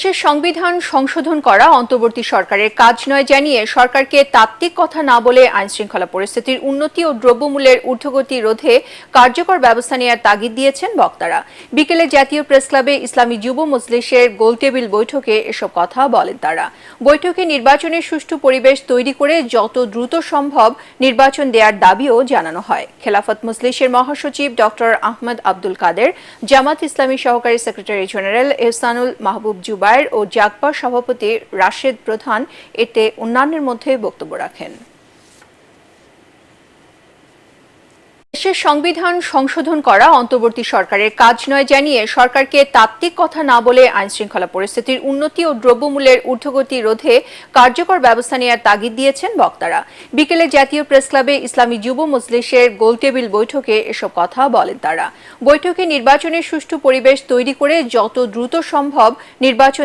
দেশের সংবিধান সংশোধন করা অন্তর্বর্তী সরকারের কাজ নয় জানিয়ে সরকারকে তাত্ত্বিক কথা না বলে আইনশৃঙ্খলা পরিস্থিতির উন্নতি ও দ্রব্যমূল্যের ঊর্ধ্বগতি রোধে কার্যকর ব্যবস্থা নেওয়ার তাগিদ দিয়েছেন বক্তারা। বিকেলে জাতীয় প্রেসক্লাবে ইসলামী যুব মজলিসের গোলটেবিল বৈঠকে এসব কথা বলেন তারা। বৈঠকে নির্বাচনের সুষ্ঠু পরিবেশ তৈরি করে যত দ্রুত সম্ভব নির্বাচন দেওয়ার দাবিও জানানো হয়। খেলাফত মজলিসের মহাসচিব ডক্টর আহমদ আব্দুল কাদের, জামাত ইসলামী সহকারী সেক্রেটারি জেনারেল এহসানুল মাহবুব জুবায়ের ও জাগপা সভাপতি রাশেদ প্রধান এতে অন্যান্যের মধ্যে বক্তব্য রাখেন। দেশের সংবিধান সংশোধন করা অন্তর্বর্তী সরকারের কাজ নয় জানিয়ে সরকারকে তাত্ত্বিক কথা না বলে আইনশৃঙ্খলা পরিস্থিতির উন্নতি ও দ্রব্যমূল্যের ঊর্ধ্বগতি রোধে কার্যকর ব্যবস্থা নেওয়ার তাগিদ দিয়েছেন বক্তারা। বিকেলে জাতীয় প্রেসক্লাবে ইসলামী যুব মজলিসের গোলটেবিল বৈঠকে এসব কথা বলেন তারা। বৈঠকে নির্বাচনের সুষ্ঠু পরিবেশ তৈরি করে যত দ্রুত সম্ভব নির্বাচন